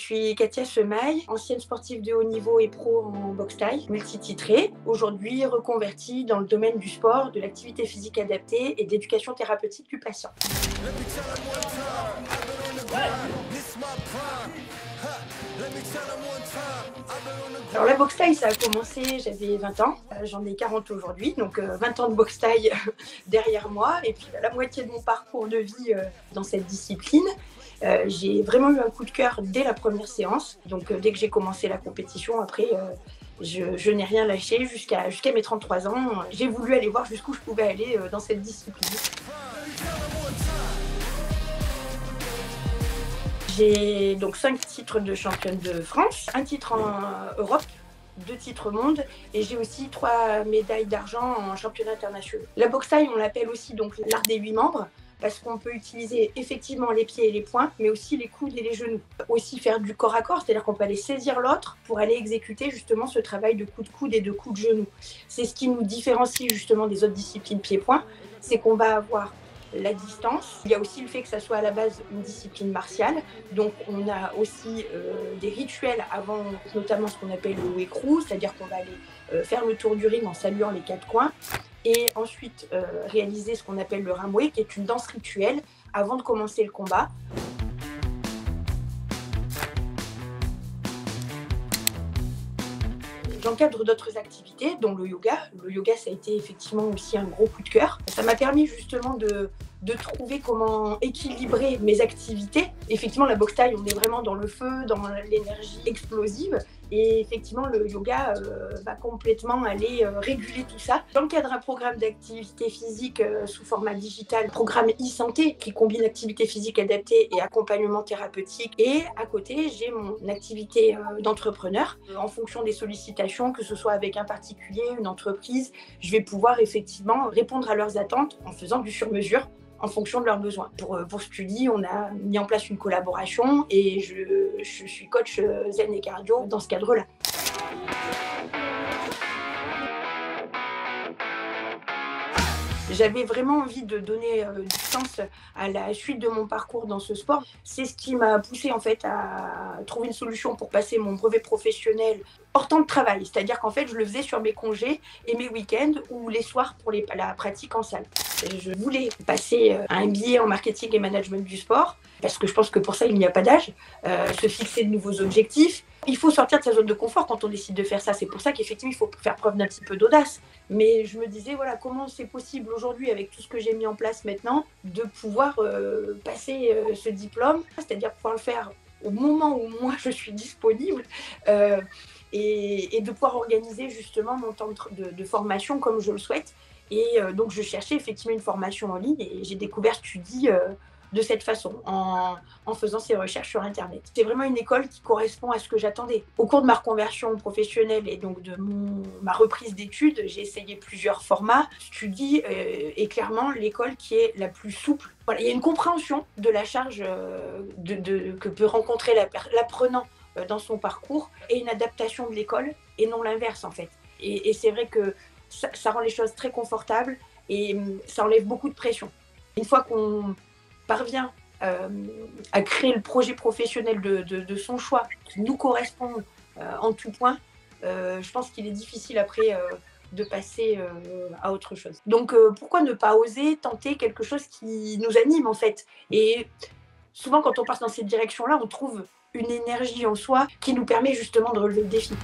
suis Katia Semaille, ancienne sportive de haut niveau et pro en boxe thaï, multititrée, aujourd'hui reconvertie dans le domaine du sport, de l'activité physique adaptée et d'éducation thérapeutique du patient. Alors la boxe thaï, ça a commencé, j'avais 20 ans, j'en ai 40 aujourd'hui, donc 20 ans de boxe thaï derrière moi, et puis la moitié de mon parcours de vie dans cette discipline. J'ai vraiment eu un coup de cœur dès la première séance, donc dès que j'ai commencé la compétition, après je n'ai rien lâché jusqu'à mes 33 ans. J'ai voulu aller voir jusqu'où je pouvais aller dans cette discipline. J'ai donc 5 titres de championne de France, un titre en Europe, 2 titres monde, et j'ai aussi 3 médailles d'argent en championnat international. La boxe thaï, on l'appelle aussi donc l'art des 8 membres, parce qu'on peut utiliser effectivement les pieds et les poings, mais aussi les coudes et les genoux. Aussi faire du corps à corps, c'est-à-dire qu'on peut aller saisir l'autre pour aller exécuter justement ce travail de coups de coude et de coups de genoux. C'est ce qui nous différencie justement des autres disciplines pieds-poings, c'est qu'on va avoir la distance. Il y a aussi le fait que ça soit à la base une discipline martiale. Donc on a aussi des rituels avant, notamment ce qu'on appelle le wékrou, c'est-à-dire qu'on va aller faire le tour du ring en saluant les 4 coins. Et ensuite réaliser ce qu'on appelle le ramway, qui est une danse rituelle avant de commencer le combat. J'encadre d'autres activités, dont le yoga. Le yoga, ça a été effectivement aussi un gros coup de cœur. Ça m'a permis justement de trouver comment équilibrer mes activités. Effectivement, la boxe thaï, on est vraiment dans le feu, dans l'énergie explosive. Et effectivement, le yoga va complètement aller réguler tout ça. J'encadre un programme d'activité physique sous format digital, programme e-santé, qui combine activité physique adaptée et accompagnement thérapeutique. Et à côté, j'ai mon activité d'entrepreneur. En fonction des sollicitations, que ce soit avec un particulier, une entreprise, je vais pouvoir effectivement répondre à leurs attentes en faisant du sur-mesure en fonction de leurs besoins. Pour Studi, on a mis en place une collaboration et je suis coach zen et cardio dans ce cadre-là. J'avais vraiment envie de donner du sens à la suite de mon parcours dans ce sport. C'est ce qui m'a poussée en fait à trouver une solution pour passer mon brevet professionnel hors temps de travail. C'est-à-dire qu'en fait, je le faisais sur mes congés et mes week-ends ou les soirs pour la pratique en salle. Je voulais passer un MBA en marketing et management du sport parce que je pense que pour ça, il n'y a pas d'âge. Se fixer de nouveaux objectifs. Il faut sortir de sa zone de confort quand on décide de faire ça. C'est pour ça qu'effectivement, il faut faire preuve d'un petit peu d'audace. Mais je me disais, voilà, comment c'est possible aujourd'hui, avec tout ce que j'ai mis en place maintenant, de pouvoir passer ce diplôme, c'est-à-dire pouvoir le faire au moment où moi je suis disponible et de pouvoir organiser justement mon temps de formation comme je le souhaite. Et donc, je cherchais effectivement une formation en ligne et j'ai découvert Studi de cette façon, en faisant ces recherches sur Internet. C'est vraiment une école qui correspond à ce que j'attendais. Au cours de ma reconversion professionnelle et donc de ma reprise d'études, j'ai essayé plusieurs formats. Studi est clairement l'école qui est la plus souple. Voilà, il y a une compréhension de la charge que peut rencontrer l'apprenant dans son parcours et une adaptation de l'école et non l'inverse en fait. Et c'est vrai que ça rend les choses très confortables et ça enlève beaucoup de pression. Une fois qu'on parvient à créer le projet professionnel de son choix qui nous correspond en tout point, je pense qu'il est difficile après de passer à autre chose. Donc pourquoi ne pas oser tenter quelque chose qui nous anime en fait? Et souvent quand on passe dans cette direction-là, on trouve une énergie en soi qui nous permet justement de relever le défi.